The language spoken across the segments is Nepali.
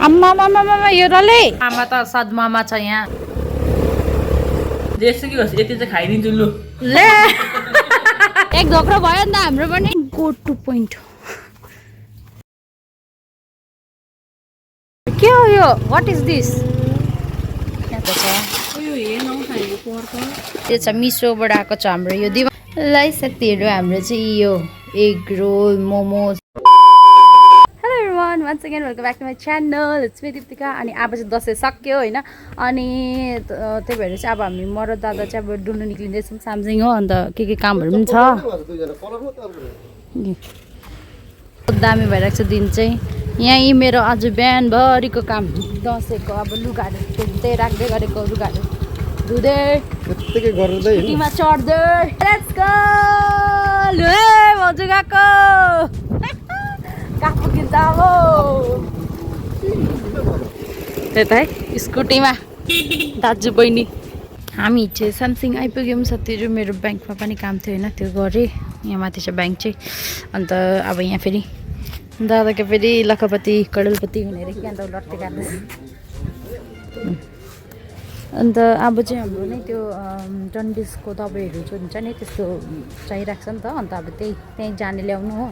आम्मा यो रले आमा त सदमामा छ यहाँ देश के होस् यति चाहिँ खाइदिन्छु लु ले एक धोक्रो भयो नि त हाम्रो पनि गो टु पोइन्ट के हो यो व्हाट इज दिस त्यो छ मिसोबाट आएको छ हाम्रो यो दिवा ल साथीहरू हाम्रो चाहिँ यो egg role momos once again welcome back to my channel it's me Deepika अनि अब चाहिँ दसैँ सक्यो हैन अनि त्यही भएर चाहिँ अब हामी म र दादा चाहिँ अब डुल्नु निक्लिँदैछौँ सामसिङ हो अन्त के कामहरु पनि छ दामी भइरहेको छ दिन चाहिँ यही मेरो आज बिहान भरिको काम दसैँको अब लुगाहरु धुँदै राख्दै गरेको लुगाहरु धुँदै त्यतिकै गर्दै टिमा चढ्दै लेट्स गो ले मजु गएको कापु किन्छ अब त्यतै स्कुटीमा दाजु बहिनी हामी चाहिँ सामसिङ आइपुग्यौँ साथीहरु मेरो ब्याङ्कमा पनि काम थियो हैन त्यो गरे यहाँ माथि छ ब्याङ्क चाहिँ अन्त अब यहाँ फेरि दादाको फेरि लखपति करोडपति भनेर के अन्त लट्टे काट्दै अन्त अब चाहिँ हाम्रो नै त्यो जन्डिसको दबाईहरु जो हुन्छ नि त्यस्तो चाहिरहेको छ नि त अन्त अब त्यही जाने ल्याउनु हो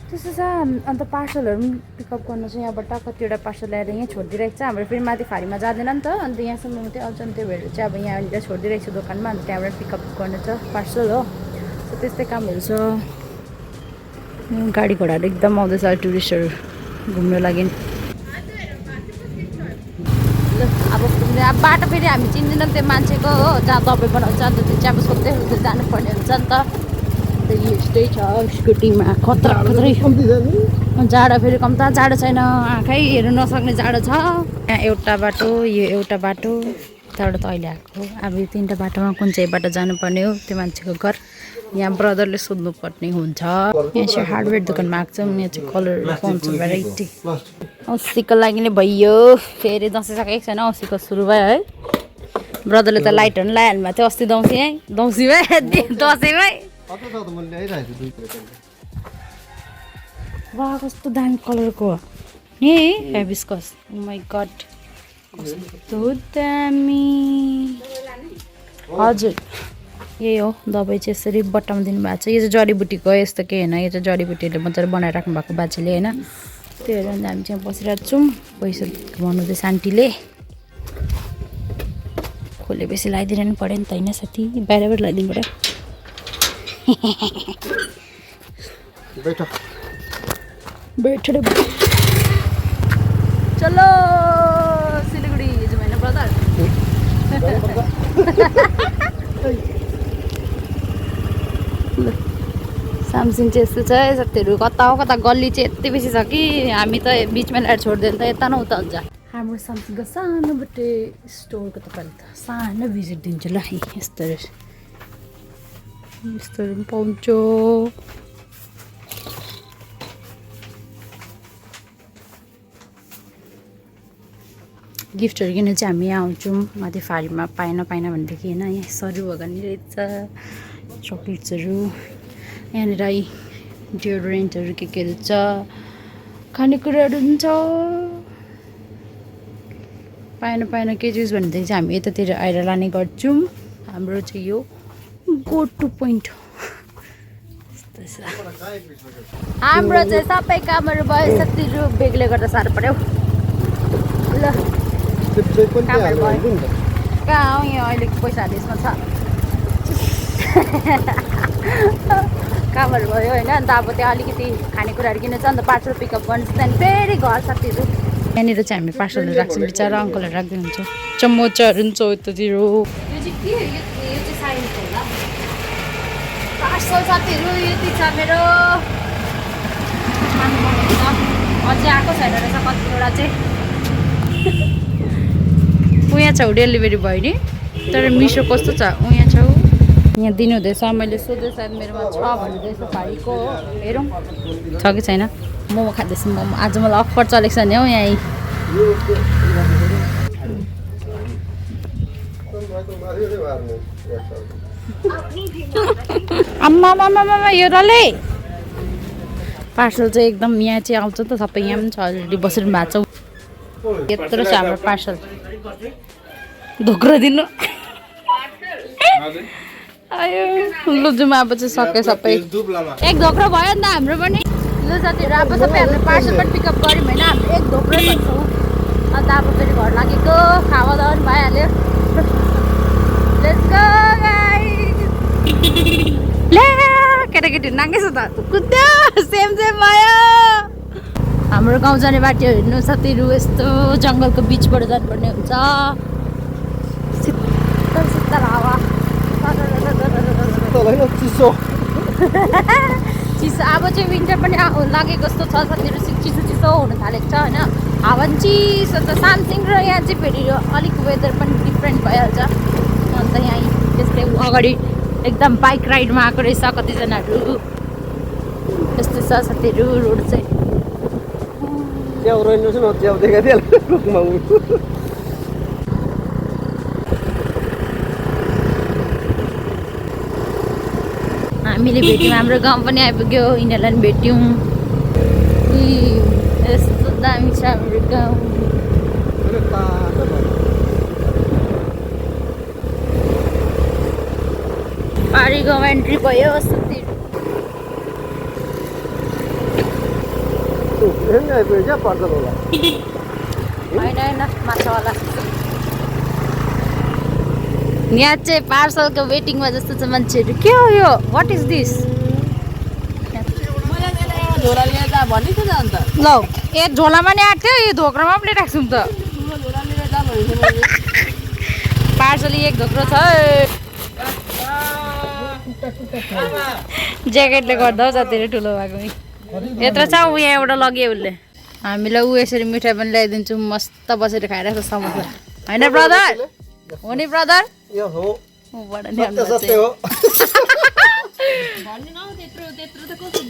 त्यसो छ अन्त पार्सलहरु पनि पिकअप गर्नु चाहिँ यहाँबाट कतिवटा पार्सल ल्याएर यहाँ छोडिदिइरहेको छ हाम्रो फेरि माथि फारीमा जाँदैन नि त अन्त यहाँसम्म मात्रै आउँछ नि त्यो भएर चाहिँ अब यहाँनिर छोडिदिइरहेको छ दोकानमा अन्त त्यहाँबाट पिकअप गर्नु छ पार्सल हो त्यस्तै कामहरु छ गाडी घोडाहरु एकदम आउँदैछ टुरिस्टहरु घुम्न लागि अब बाटो फेरि हामी चिन्दैनौँ त्यो मान्छेको हो जहाँ दबाई बनाउँछ अन्त त्यो चाहिँ अब सोध्दै सोध्दै जानुपर्ने हुन्छ नि त यस्तै छ स्कुटीमा खतरा खतरै जाडो फेरि कम त जाडो छैन आँखै हेर्नु नसक्ने जाडो छ यहाँ एउटा बाटो यो एउटा बाटो त्यहाँबाट त अहिले आएको अब यो तीनटा बाटोमा कुन चाहिँ बाटो जानुपर्ने हो त्यो मान्छेको घर यहाँ ब्रदरले सोध्नुपर्ने हुन्छ यहाँ चाहिँ हार्डवेयर दोकानमा आएको छौँ यहाँ चाहिँ कलर पाउँछ भेराइटी औँसीको लागि नै भइयो फेरि दसैँ सकेको छैन औँसीको सुरु भयो है ब्रदरले त लाइटहरू लगाइहाल्नु भएको थियो अस्ति दौसी है दौसीमै दसैँमै वाह कस्तो दामी कलरको नि हेबिस्कस ओ माय गॉड कस्तो दामी हजुर यही हो दबाई चाहिँ यसरी बट्टामा दिनुभएको छ यो चाहिँ जडीबुटीको यस्तो केही होइन यो चाहिँ जडीबुटीहरूले मजाले बनाएर राख्नु भएको बाजेले होइन त्यो हेरेर हामी चाहिँ बसिरहेको छौँ पैसा भन्नुहुँदैछ आन्टीले खोले बेसी लगाइदिनु नि पऱ्यो नि त होइन साथी बाहिरबाट लगाइदिनु पऱ्यो बैठ चलो सिलगढी जाउँ होइन ब्रदर सामसिङ चाहिँ यस्तो छ साथीहरू कता हो कता गल्ली चाहिँ यति बेसी छ कि हामी त बिचमा ल्याएर छोडिदियो भने त यता न उता हुन्छ हाम्रो सामसिङको सानोबटे स्टोरको तपाईँले त सानो भिजिट दिन्छु ल यस्तोहरू पनि पाउँछ गिफ्टहरू किन चाहिँ हामी यहाँ आउँछौँ माथि फारीमा पाएन भनेदेखि होइन यहाँ सरू भगनी रहेछ चक्लेट्सहरू यहाँनिर डियोड्रेन्टहरू केहरू छ खानेकुराहरू पनि छ पाएन के चिज भनेदेखि चाहिँ हामी यतातिर आएर लाने गर्छौँ हाम्रो चाहिँ यो गो टु पोइन्ट हाम्रो चाहिँ सबै कामहरू भयो साथीहरू बेगले गर्दा साह्रो पर्यो ल कामहरू भयो कहाँ हो यहाँ अहिलेको पैसाहरू यसमा छ कामहरू भयो होइन अन्त अब त्यहाँ अलिकति खानेकुराहरू किनेछ अन्त पार्सल पिकअप गर्नु त्यहाँदेखि फेरि घर साथीहरू यहाँनिर चाहिँ हामी पार्सलहरू राख्छौँ बिचरा अङ्कलहरू राख्दै हुन्छ चम्मचहरू पनि छ यतातिर पार्सल साथीहरू यति छ मेरो अझै आएको छैन रहेछ कतिवटा चाहिँ उहाँ छौ डेलिभरी भयो नि तर मिसो कस्तो छ उहाँ छौ यहाँ दिनुहुँदैछ मैले सोधेँ सायद मेरोमा छ भन्नुहुँदैछ भाइको हो हेरौँ छ कि छैन मोमो खाँदैछु मोमो आज मलाई अफर चलेको छ नि हौ यहाँ आम्मा यो रले पार्सल चाहिँ एकदम यहाँ चाहिँ आउँछ नि त सबै यहाँ पनि छ अलरेडी बसिरहनु भएको छ यत्रो छ हाम्रो पार्सल धोक्रो दिनु आयो लु जुमा अब चाहिँ सक्यो सबै एक धोक्रो भयो नि त हाम्रो पनि लु साथीहरू अब सबै हामीले पार्सल पनि पिकअप गऱ्यौँ होइन हामीले एक धोक्रै भन्छौँ अन्त अब फेरि घर लागेको खावा दावा पनि भइहाल्यो लेट्स गो गाइस ले केटाकेटी नाङ्गै छ त कुद्यो सेम भयो हाम्रो गाउँ जाने बाटो हेर्नु साथीहरू यस्तो जङ्गलको बिचबाट जानुपर्ने हुन्छ शीतल शीतल हावा चिसो चिसो अब चाहिँ विन्टर पनि लागेको जस्तो छ साथीहरू चिसो चिसो हुन थालेको छ होइन हावा पनि चिसो छ सामसिङ र यहाँ चाहिँ फेरि अलिक वेदर पनि डिफ्रेन्ट भइहाल्छ अन्त यहाँ त्यस्तै अगाडि एकदम बाइक राइडमा आएको रहेछ कतिजनाहरू यस्तो छ साथीहरू रोड चाहिँ हामीले भेट्यौँ हाम्रो गाउँ पनि आइपुग्यो यिनीहरूलाई पनि भेट्यौँ यस्तो दामी छ हाम्रो गाउँ पारी गाउँ एन्ट्री भयो होइन होइन माछावाला यहाँ चाहिँ पार्सलको वेटिङमा जस्तो छ मान्छेहरू के हो यो वाट इज दिस ल ए झोलामा नि आएको थियो यो धोक्रोमा पनि राख्छौँ त पार्सल एक धोक्रो छ ज्याकेटले गर्दा हो साथीहरू ठुलो भएको यत्रो छ ऊ यहाँ एउटा लग्यो उसले हामीलाई ऊ यसरी मिठाई पनि ल्याइदिन्छौँ मस्त बसेर खाइरहेको छ समोसा होइन ब्रदर हो नि ब्रदर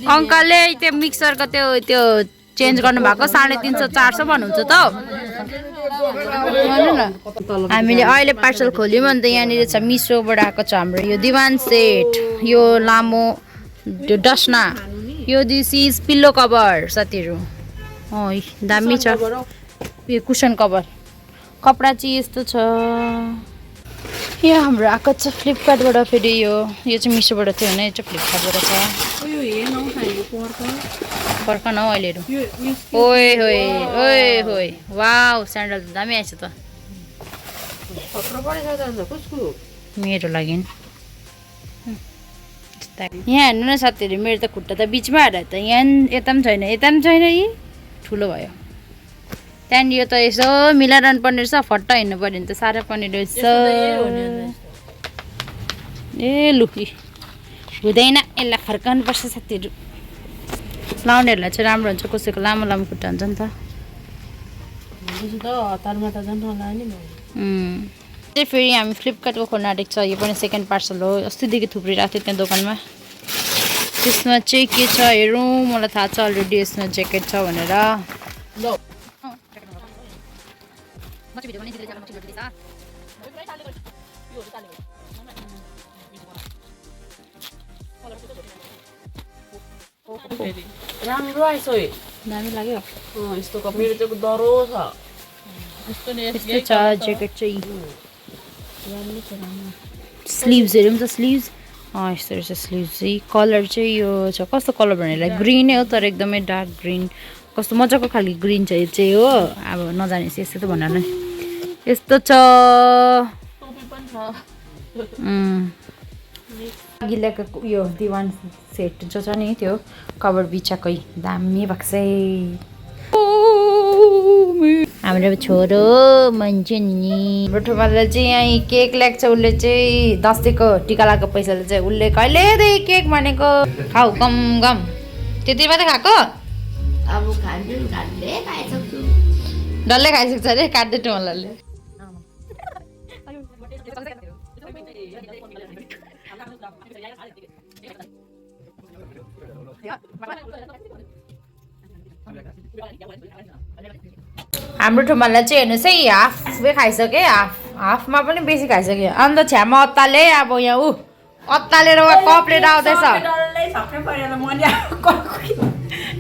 अङ्कलले त्यो मिक्सरको त्यो चेन्ज गर्नु भएको 350 400 भन्नुहुन्छ त हामीले अहिले पार्सल खोल्यौँ अन्त यहाँनिर छ मिसोबाट आएको छ हाम्रो यो दिवान सेट यो लामो त्यो डस्ना यो दिस इज पिल्लो कभर साथीहरू दामी छ यो कुसन कभर कपडा चाहिँ यस्तो छ यहाँ हाम्रो आएको छ फ्लिपकार्टबाट फेरि यो चाहिँ मिसोबाट थियो होइन यो चाहिँ फ्लिपकार्टबाट छ फर्क न हौ अहिलेहरू ओए होए ओए होए वाउ स्यान्डल त दामी आएछ त मेरो लागि यहाँ हेर्नु न साथीहरू मेरो त खुट्टा त बिचमा आएर त यहाँ यता पनि छैन यी ठुलो भयो त्यहाँनिर यो त यसो मिलाइरहनु पर्ने रहेछ फट्टा हिँड्नु पऱ्यो भने त साह्रो पर्ने रहेछ ए लु हुँदैन यसलाई फर्काउनु पर्छ साथीहरू लाउनेहरूलाई चाहिँ राम्रो हुन्छ कसैको लामो लामो खुट्टा हुन्छ नि त फेरि हामी फ्लिपकार्टको खोल्न आँटेको छ यो पनि सेकेन्ड पार्सल हो अस्तिदेखि थुप्रिरहेको थियो त्यहाँ दोकानमा त्यसमा चाहिँ के छ हेरौँ मलाई थाहा छ अलरेडी यसमा ज्याकेट छ भनेर राम्रो आएछ दामी लाग्यो यस्तो मेरो चाहिँ डरो छ यस्तो छ ज्याकेट चाहिँ स्लिभ्सहरू पनि छ स्लिभ्स यस्तो रहेछ स्लिभ्स चाहिँ कलर चाहिँ यो छ कस्तो कलर भनेर ग्रिनै हो तर एकदमै डार्क ग्रिन कस्तो मजाको खालको ग्रिन छ यो चाहिँ हो अब नजानेपछि यस्तो त भनेर नै यस्तो छ गिलाको यो दिवान सेट जो छ नि त्यो कभर बिछाकै दामी भएको छ हाम्रो छोरो मान्छे नि बटुमालाई चाहिँ यहाँ केक ल्याएको छ उसले चाहिँ दसैँको टिका लगाएको पैसाले चाहिँ उसले कहिलेदेखि केक भनेको खाऊ गम गम त्यति मात्रै खाएको अब खान्छु खाइसक्छु डल्लै खाइसक्छ अरे काट्दै टुमलाले हाम्रो ठुमालाई चाहिँ हेर्नुहोस् है हाफै खाइसक्यो हाफमा पनि बेसी खाइसक्यो अन्त छ्यामा अत्ताले अब यहाँ अत्तालेर कपले आउँदैछ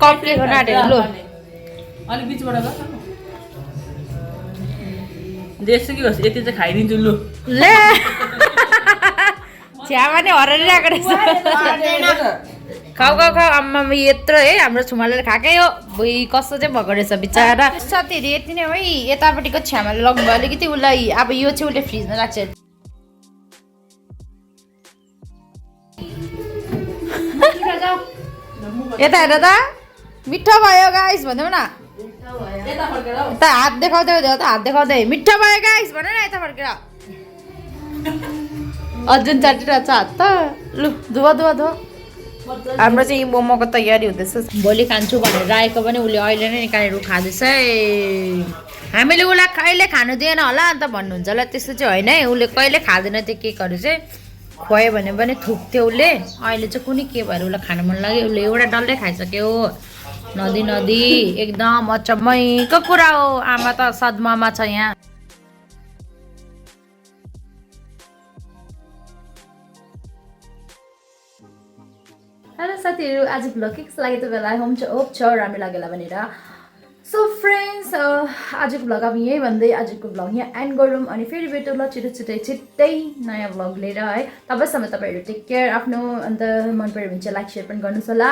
कपले आँटेर लु जेसु कि होस् यति चाहिँ खाइदिन्छु लु ले चियामा नि हराइरहेको रहेछ खाऊ खाऊ खाऊ आम्मा यत्रो है हाम्रो छुमाले खाएकै हो बुई कस्तो चाहिँ भएको रहेछ बिचरा साथीहरू यति नै है यतापट्टिको छ्यामाले लग्नु भयो अलिकति उसलाई अब यो चाहिँ उसले फ्रिजमा राख्छ यता हेर त मिठो भयो गाइस भनौँ न यता हात देखाउँदै हात देखाउँदै मिठो भयो गाइस भन न यता फर्केर अर्जुन चाटिरहेको छ हात त लु धुवा धुवा धुवा हाम्रो चाहिँ मोमोको तयारी हुँदैछ भोलि खान्छु भनेर आएको पनि उसले अहिले नै निकालेर खाँदैछ है हामीले उसलाई कहिले खानु दिएन होला अन्त भन्नुहुन्छ होला त्यस्तो चाहिँ होइन है उसले कहिले खाँदैन त्यो केकहरू चाहिँ खुवायो भने पनि थुक्थ्यो उसले अहिले चाहिँ कुनै के भएर उसलाई खानु मन लाग्यो उसले एउटा डल्लै खाइसक्यो नदी नदी एकदम अचम्मैको कुरा हो आमा त सदमामा छ यहाँ हेलो साथीहरू आज भ्लग के कस्तो लाग्यो तपाईँलाई होम होप छ राम्रो लाग्यो होला भनेर सो फ्रेन्ड्स आजको भ्लग अब यहीँ भन्दै आजको भ्लग यहाँ एन्ड गरौँ अनि फेरि भेटौँ ल छिट्टै नयाँ भ्लग लिएर है तबसम्म तपाईँहरू टेक केयर आफ्नो अन्त मन पऱ्यो भने चाहिँ लाइक सेयर पनि गर्नुहोस् होला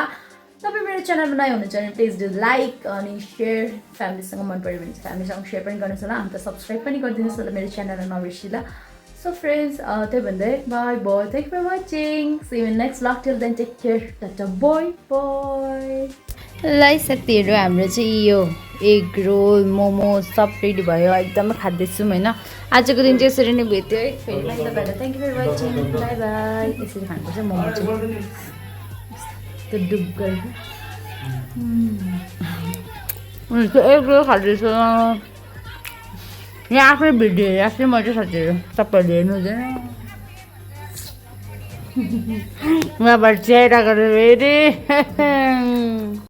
तपाईँ मेरो च्यानलमा नयाँ हुनुहुन्छ भने प्लिज डु लाइक अनि सेयर फ्यामिलीसँग मन पऱ्यो भने चाहिँ फ्यामिलीसँग सेयर पनि गर्नुहोस् होला अन्त सब्सक्राइब पनि गरिदिनुहोस् होला मेरो च्यानललाई नबिर्सी ल सो फ्रेन्ड्स त्यही भन्दै bye bye thank for watching see you next vlog till then take care tata bye bye ल साथीहरू हाम्रो चाहिँ यो एग रोल मोमो सब रेडी भयो एकदमै खाँदैछौँ होइन आजको दिन चाहिँ यसरी नै भेट्यो है फेरि पनि तपाईँहरूलाई thank you for watching bye bye यसरी खानुपर्छ मोमो चाहिँ त्यो डुब गरेर एग रोल खाँदैछ यहाँ आफ्नै भिडियो आफ्नै मजा साथीहरू तपाईँहरूले हेर्नु हुँदैन उहाँबाट चियाइरहेको फेरि